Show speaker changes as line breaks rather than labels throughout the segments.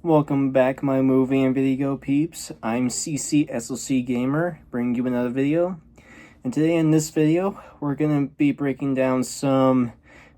Welcome back, my movie and video peeps. I'm CCSLC Gamer, bringing you another video. And today in this video, we're going to be breaking down some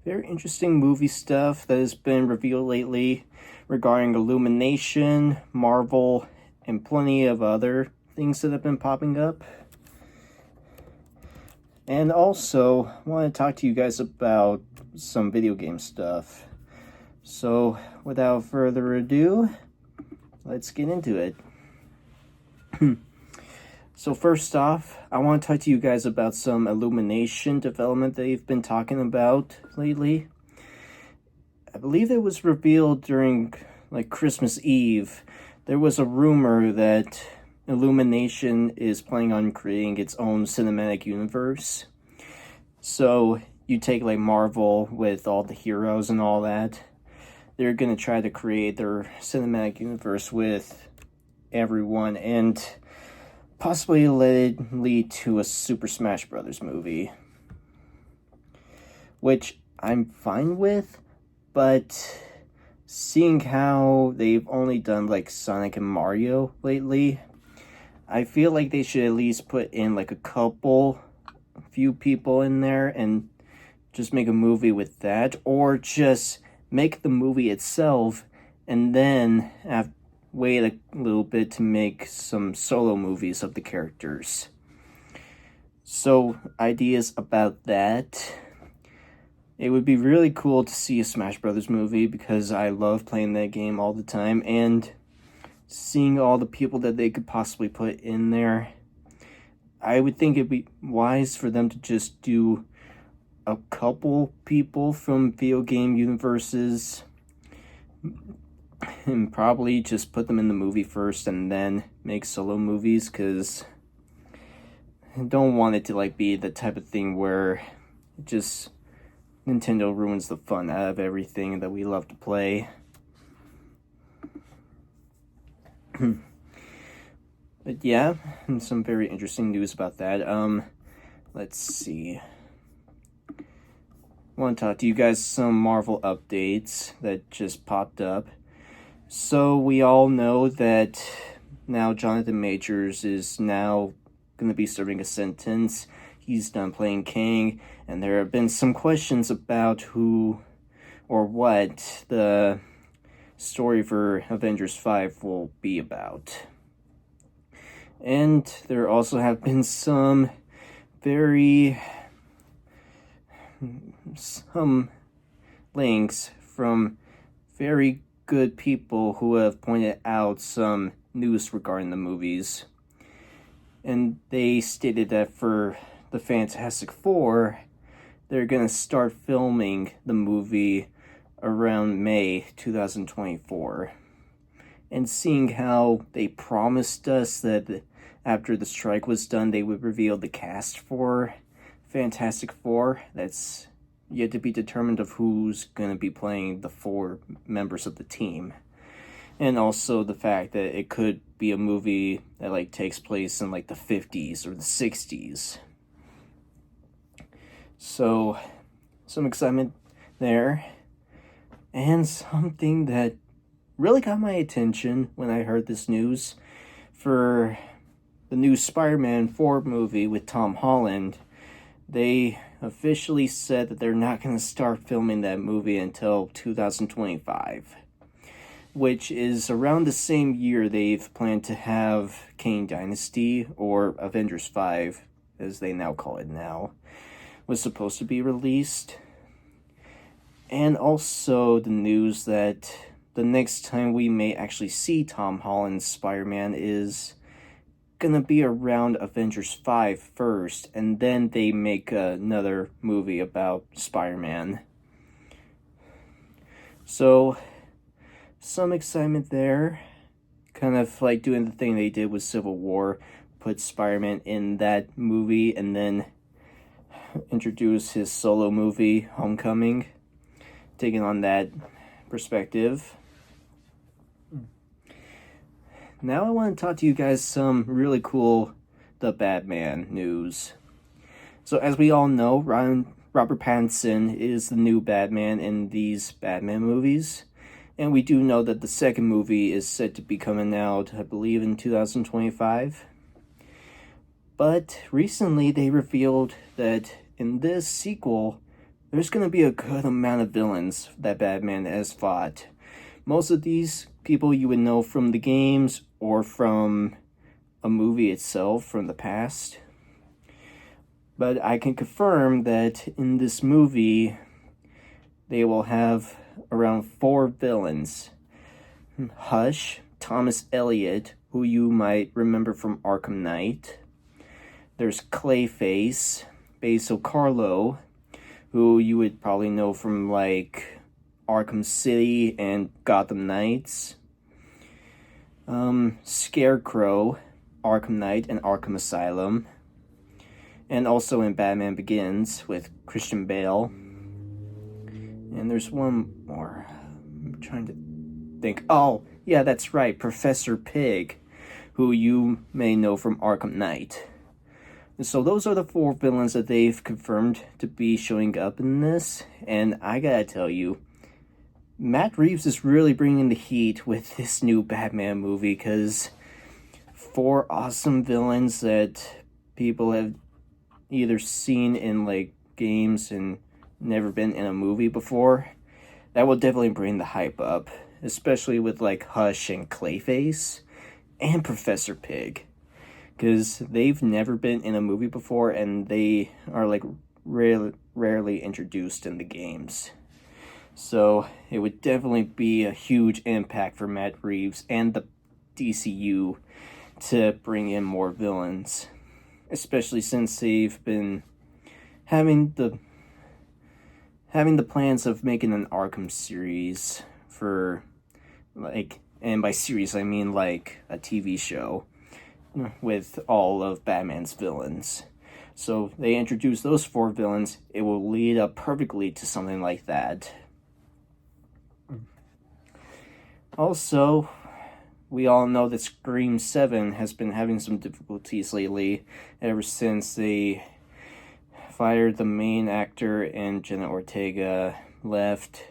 very interesting movie stuff that has been revealed lately regarding Illumination, Marvel, and plenty of other things that have been popping up. And also, I want to talk to you guys about some video game stuff. So, without further ado, let's get into it. So first off, I want to talk to you guys about some Illumination development they've been talking about lately. I believe it was revealed during Christmas Eve. There was a rumor that Illumination is planning on creating its own cinematic universe. So you take Marvel with all the heroes and all that. They're going to try to create their cinematic universe with everyone and possibly let it lead to a Super Smash Bros. Movie. Which I'm fine with, but seeing how they've only done Sonic and Mario lately, I feel like they should at least put in a few people in there and just make a movie with that, or just make the movie itself and then wait a little bit to make some solo movies of the characters. So, ideas about that. It would be really cool to see a Smash Brothers movie because I love playing that game all the time, and seeing all the people that they could possibly put in there, I would think it'd be wise for them to just do a couple people from video game universes and probably just put them in the movie first and then make solo movies, because I don't want it to be the type of thing where just Nintendo ruins the fun out of everything that we love to play. But yeah, and some very interesting news about that. Let's see. I want to talk to you guys some Marvel updates that just popped up. So we all know that now Jonathan Majors is now going to be serving a sentence. He's done playing Kang, and there have been some questions about who or what the story for Avengers 5 will be about. And there also have been some links from very good people who have pointed out some news regarding the movies. And they stated that for the Fantastic Four, they're going to start filming the movie around May 2024. And seeing how they promised us that after the strike was done, they would reveal the cast for Fantastic Four, that's yet to be determined of who's going to be playing the 4 members of the team. And also the fact that it could be a movie that takes place in the 50s or the 60s. So, some excitement there. And something that really got my attention when I heard this news for the new Spider-Man 4 movie with Tom Holland. They officially said that they're not going to start filming that movie until 2025, which is around the same year they've planned to have Kang Dynasty, or Avengers 5, as they now call it now, was supposed to be released. And also the news that the next time we may actually see Tom Holland's Spider-Man is gonna be around Avengers 5 first, and then they make another movie about Spider-Man. So, some excitement there. Kind of doing the thing they did with Civil War, put Spider-Man in that movie and then introduce his solo movie, Homecoming, taking on that perspective. Now I want to talk to you guys some really cool The Batman news. So as we all know, Robert Pattinson is the new Batman in these Batman movies. And we do know that the second movie is set to be coming out, I believe, in 2025. But recently they revealed that in this sequel, there's going to be a good amount of villains that Batman has fought. Most of these people you would know from the games or from a movie itself from the past. But I can confirm that in this movie, they will have around 4 villains. Hush, Thomas Elliot, who you might remember from Arkham Knight. There's Clayface, Basil Carlo, who you would probably know from like Arkham City and Gotham Knights. Scarecrow, Arkham Knight and Arkham Asylum. And also in Batman Begins with Christian Bale. And there's one more. I'm trying to think. Oh, yeah, that's right. Professor Pig, who you may know from Arkham Knight. And so those are the 4 villains that they've confirmed to be showing up in this. And I gotta tell you, Matt Reeves is really bringing the heat with this new Batman movie, because 4 awesome villains that people have either seen in like games and never been in a movie before, that will definitely bring the hype up, especially with like Hush and Clayface and Professor Pig, because they've never been in a movie before and they are like rarely introduced in the games. So it would definitely be a huge impact for Matt Reeves and the DCEU to bring in more villains, especially since they've been having the plans of making an Arkham series for, like, and by series I mean like a TV show with all of Batman's villains. So they introduce those 4 villains, it will lead up perfectly to something like that. Also, we all know that Scream 7 has been having some difficulties lately, ever since they fired the main actor and Jenna Ortega left.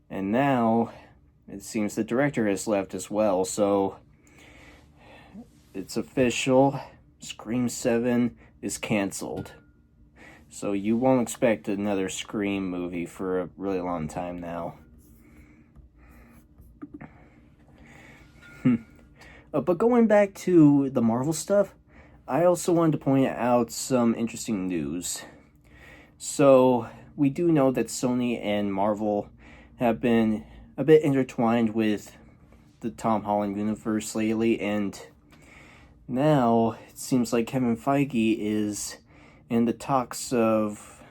And now, it seems the director has left as well, so it's official. Scream 7 is canceled. So you won't expect another Scream movie for a really long time now. But going back to the Marvel stuff, I also wanted to point out some interesting news. So, we do know that Sony and Marvel have been a bit intertwined with the Tom Holland universe lately, and now it seems like Kevin Feige is in the talks of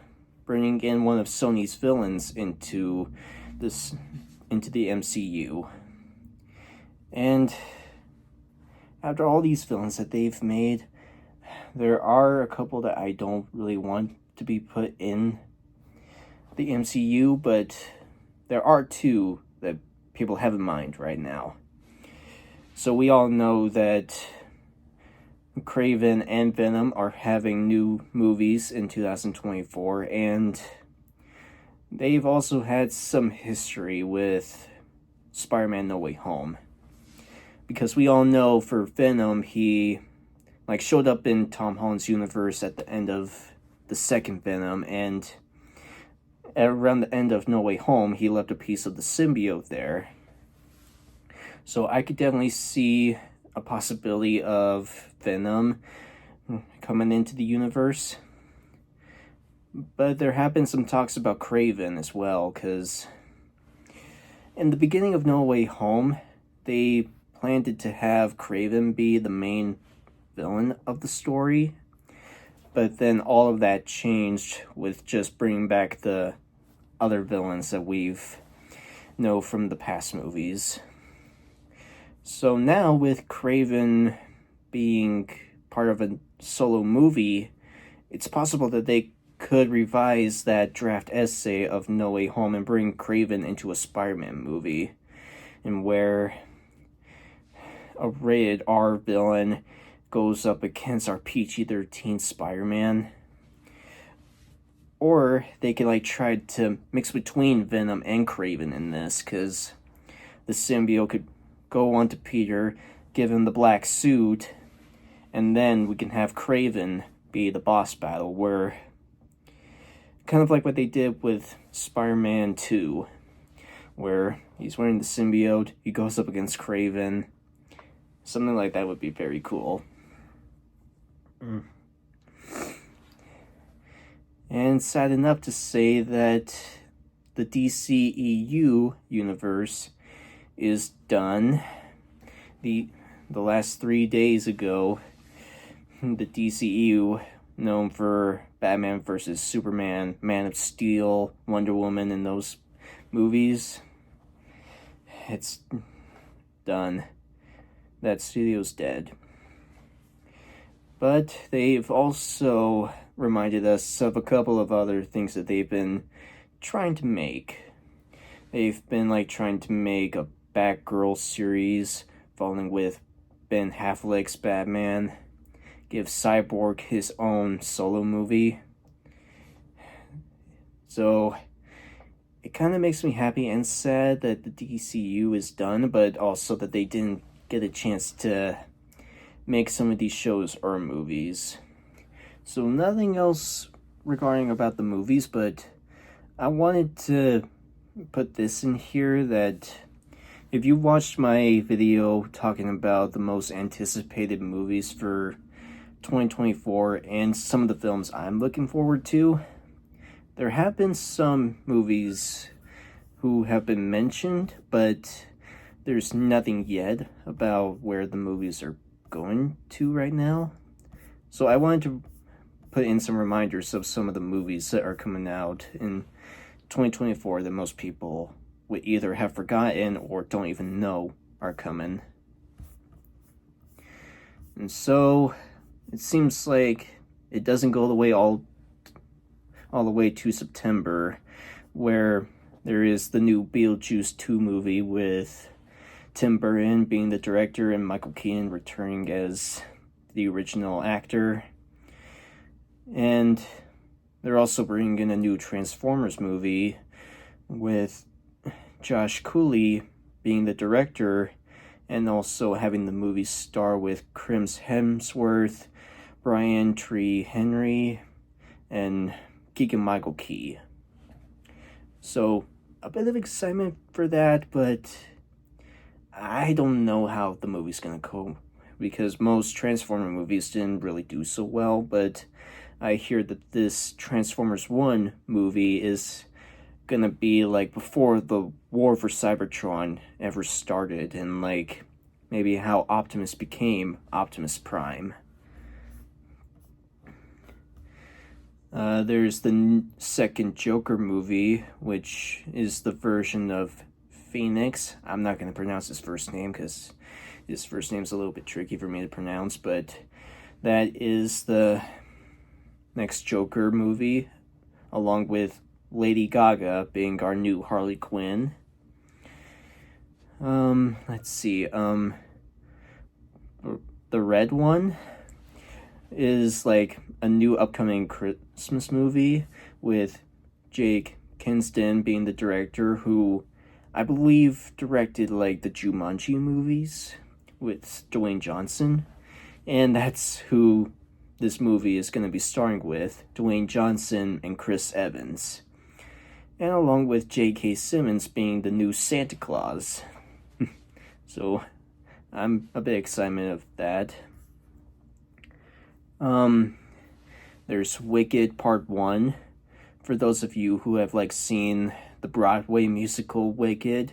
bringing in one of Sony's villains into the MCU. And after all these villains that they've made, there are a couple that I don't really want to be put in the MCU, but there are 2 that people have in mind right now. So we all know that Craven and Venom are having new movies in 2024, and they've also had some history with Spider-Man No Way Home. Because we all know for Venom, he like showed up in Tom Holland's universe at the end of the second Venom, and around the end of No Way Home, he left a piece of the symbiote there. So I could definitely see a possibility of Venom coming into the universe. But there have been some talks about Craven as well, because in the beginning of No Way Home, they planned to have Craven be the main villain of the story, but then all of that changed with just bringing back the other villains that we've know from the past movies. So now with Craven being part of a solo movie, it's possible that they could revise that draft essay of No Way Home and bring Craven into a Spider-Man movie, and where a rated R villain goes up against our PG-13 Spider-Man. Or they could like try to mix between Venom and Craven in this, because the symbiote could go onto Peter, give him the black suit, and then we can have Craven be the boss battle, where kind of like what they did with Spider-Man 2, where he's wearing the symbiote, he goes up against Craven. Something like that would be very cool. And sad enough to say that the DCEU universe is done. The last 3 days ago, the DCEU, known for Batman vs. Superman, Man of Steel, Wonder Woman, and those movies, it's done. That studio's dead. But they've also reminded us of a couple of other things that they've been trying to make. They've been trying to make a Batgirl series following with Ben Affleck's Batman, give Cyborg his own solo movie. So it kind of makes me happy and sad that the DCU is done, but also that they didn't get a chance to make some of these shows or movies. So nothing else regarding about the movies, but I wanted to put this in here that if you watched my video talking about the most anticipated movies for 2024 and some of the films I'm looking forward to, there have been some movies who have been mentioned, but there's nothing yet about where the movies are going to right now. So I wanted to put in some reminders of some of the movies that are coming out in 2024 that most people would either have forgotten or don't even know are coming. And so it seems like it doesn't go the way all the way to September, where there is the new Beetlejuice 2 movie with Tim Burton being the director and Michael Keaton returning as the original actor. And they're also bringing in a new Transformers movie with Josh Cooley being the director, and also having the movie star with Chris Hemsworth, Brian Tyree Henry, and Keegan-Michael Key. So a bit of excitement for that, but I don't know how the movie's gonna go, because most Transformer movies didn't really do so well, but I hear that this Transformers 1 movie is gonna be before the war for Cybertron ever started, and maybe how Optimus became Optimus Prime. There's the second Joker movie, which is the version of Phoenix. I'm not going to pronounce his first name because his first name's a little bit tricky for me to pronounce, but that is the next Joker movie, along with Lady Gaga being our new Harley Quinn. Let's see, the red one is a new upcoming Christmas movie with Jake Kinston being the director, who I believe directed the Jumanji movies with Dwayne Johnson, and that's who this movie is going to be starring with, Dwayne Johnson and Chris Evans, and along with J.K. Simmons being the new Santa Claus. So I'm a bit excited of that. There's Wicked Part 1. For those of you who have seen the Broadway musical Wicked,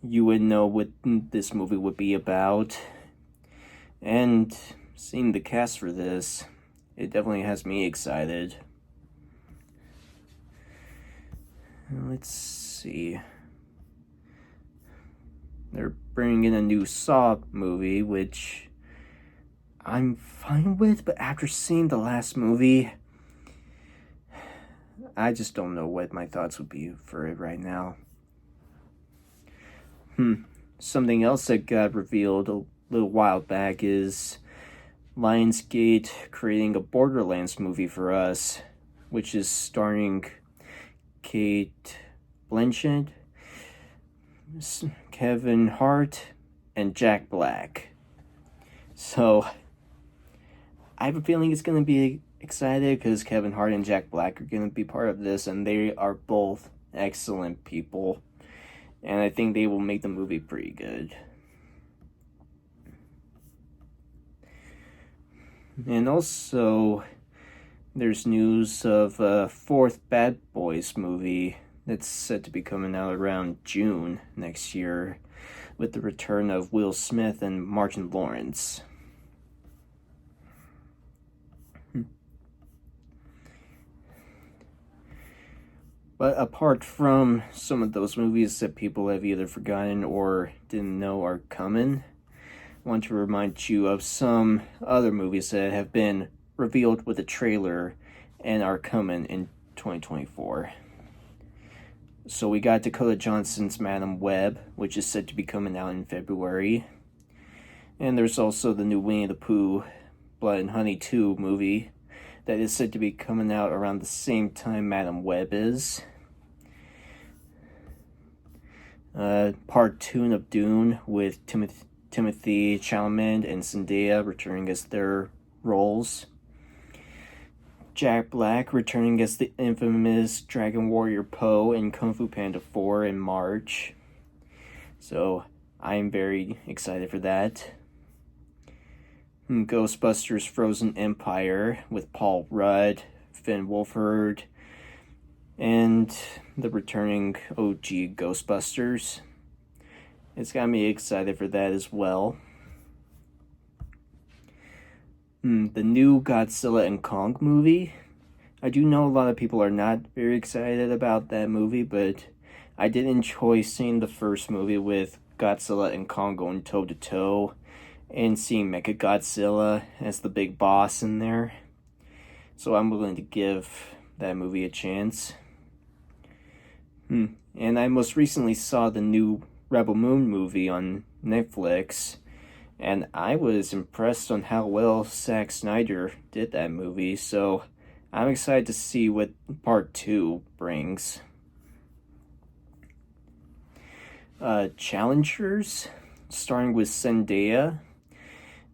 you would know what this movie would be about. And seeing the cast for this, it definitely has me excited. Let's see. They're bringing in a new Saw movie, which I'm fine with, but after seeing the last movie, I just don't know what my thoughts would be for it right now. Something else that got revealed a little while back is Lionsgate creating a Borderlands movie for us, which is starring Kate Blanchett, Kevin Hart, and Jack Black. So I have a feeling it's going to be excited because Kevin Hart and Jack Black are going to be part of this, and they are both excellent people. And I think they will make the movie pretty good. And also, there's news of a fourth Bad Boys movie that's set to be coming out around June next year, with the return of Will Smith and Martin Lawrence. But apart from some of those movies that people have either forgotten or didn't know are coming, I want to remind you of some other movies that have been revealed with a trailer and are coming in 2024. So we got Dakota Johnson's Madam Web, which is said to be coming out in February. And there's also the new Winnie the Pooh Blood and Honey 2 movie that is said to be coming out around the same time Madam Web is. Part 2 of Dune with Timothy Chalamet and Zendaya returning as their roles. Jack Black returning as the infamous Dragon Warrior Poe in Kung Fu Panda 4 in March. So I'm very excited for that. Ghostbusters Frozen Empire with Paul Rudd, Finn Wolfhard, and the returning OG Ghostbusters. It's got me excited for that as well. The new Godzilla and Kong movie. I do know a lot of people are not very excited about that movie, but I did enjoy seeing the first movie with Godzilla and Kong going toe-to-toe, and seeing Mechagodzilla as the big boss in there. So I'm willing to give that movie a chance. And I most recently saw the new Rebel Moon movie on Netflix, and I was impressed on how well Zack Snyder did that movie, so I'm excited to see what part 2 brings. Challengers, starring with Zendaya.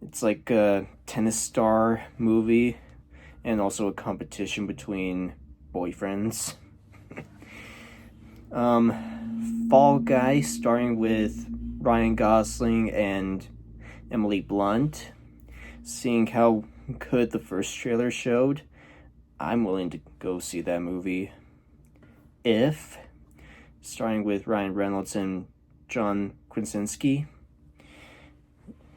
It's like a tennis star movie, and also a competition between boyfriends. Fall Guy, starring with Ryan Gosling and Emily Blunt. Seeing how good the first trailer showed, I'm willing to go see that movie. If, starring with Ryan Reynolds and John Krasinski.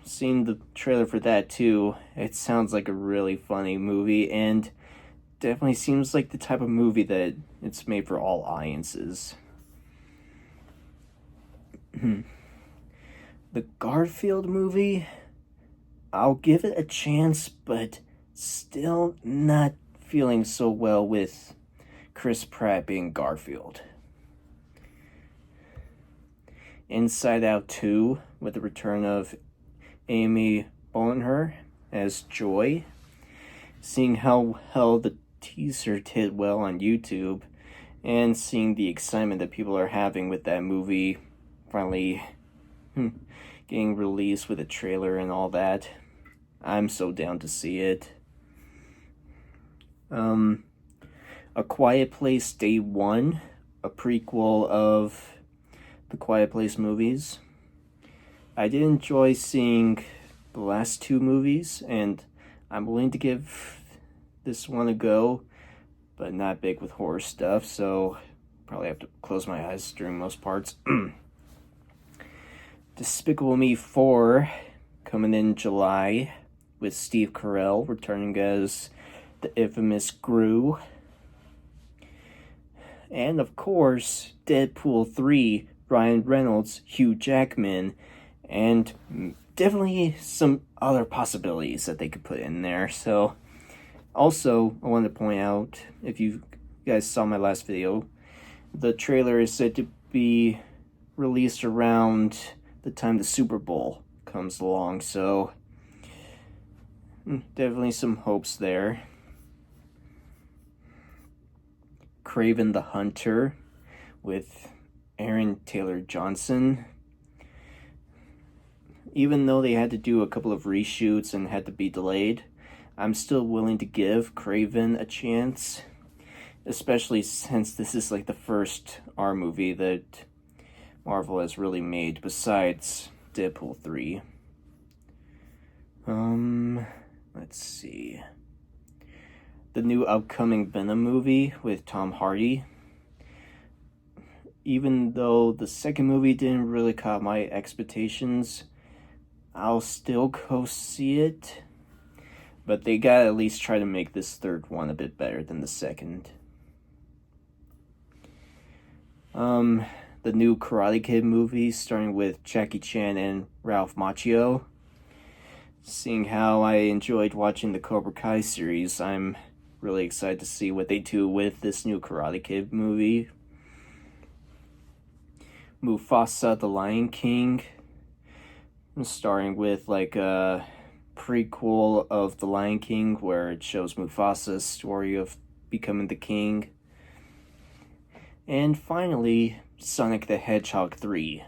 Seeing the trailer for that too, it sounds like a really funny movie, and definitely seems like the type of movie that it's made for all audiences. The Garfield movie, I'll give it a chance, but still not feeling so well with Chris Pratt being Garfield. Inside Out 2, with the return of Amy Poehler as Joy. Seeing how well the teaser did well on YouTube, and seeing the excitement that people are having with that movie finally getting released with a trailer and all that, I'm so down to see it. A Quiet Place Day 1, a prequel of the Quiet Place movies. I did enjoy seeing the last 2 movies, and I'm willing to give this one a go, but not big with horror stuff, so probably have to close my eyes during most parts. Despicable Me 4, coming in July, with Steve Carell returning as the infamous Gru. And of course, Deadpool 3, Ryan Reynolds, Hugh Jackman, and definitely some other possibilities that they could put in there. So, also, I wanted to point out, if you guys saw my last video, the trailer is said to be released around the time the Super Bowl comes along, so definitely some hopes there. Craven the Hunter with Aaron Taylor Johnson. Even though they had to do a couple of reshoots and had to be delayed, I'm still willing to give Craven a chance, especially since this is like the first R movie that Marvel has really made besides Deadpool 3. Let's see. The new upcoming Venom movie with Tom Hardy. Even though the second movie didn't really caught my expectations, I'll still go see it. But they gotta at least try to make this third one a bit better than the second. The new Karate Kid movie starting with Jackie Chan and Ralph Macchio. Seeing how I enjoyed watching the Cobra Kai series, I'm really excited to see what they do with this new Karate Kid movie. Mufasa the Lion King, starting with like a prequel of The Lion King where it shows Mufasa's story of becoming the king. And finally, Sonic the Hedgehog 3.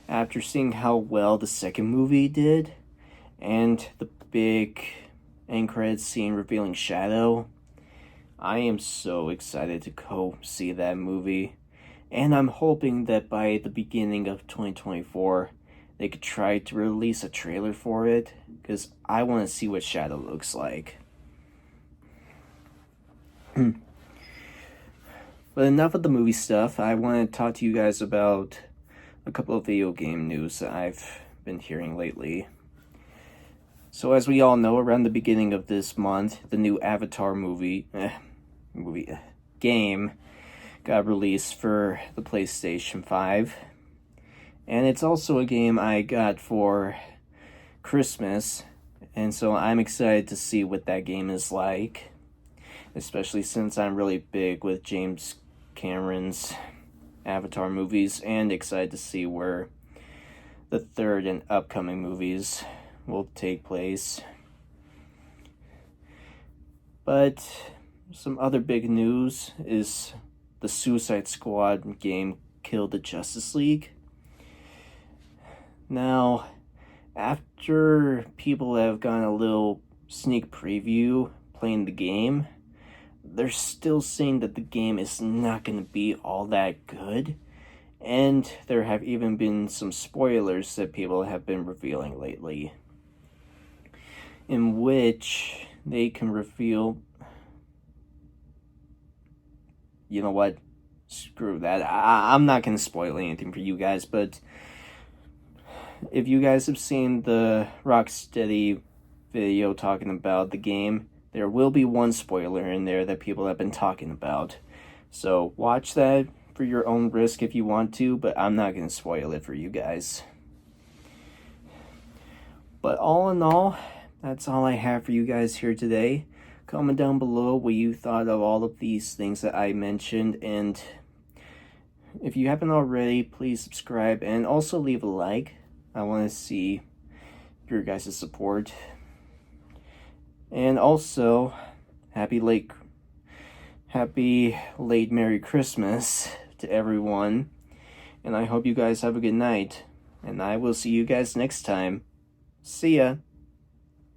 After seeing how well the second movie did, and the big end credits scene revealing Shadow, I am so excited to go see that movie. And I'm hoping that by the beginning of 2024, they could try to release a trailer for it, because I want to see what Shadow looks like. But enough of the movie stuff. I want to talk to you guys about a couple of video game news that I've been hearing lately. So as we all know, around the beginning of this month, the new Avatar game got released for the PlayStation 5. And it's also a game I got for Christmas, and so I'm excited to see what that game is like, especially since I'm really big with James Cameron's Avatar movies, and excited to see where the third and upcoming movies will take place. But some other big news is the Suicide Squad game Kill the Justice League. Now, after people have gotten a little sneak preview playing the game, they're still saying that the game is not going to be all that good. And there have even been some spoilers that people have been revealing lately, in which they can reveal... You know what? Screw that. I'm not going to spoil anything for you guys, but if you guys have seen the Rocksteady video talking about the game, there will be one spoiler in there that people have been talking about. So watch that for your own risk if you want to, but I'm not going to spoil it for you guys. But all in all, that's all I have for you guys here today. Comment down below what you thought of all of these things that I mentioned, and if you haven't already, please subscribe and also leave a like. I want to see your guys' support. And also, happy late Merry Christmas to everyone. And I hope you guys have a good night. And I will see you guys next time. See ya.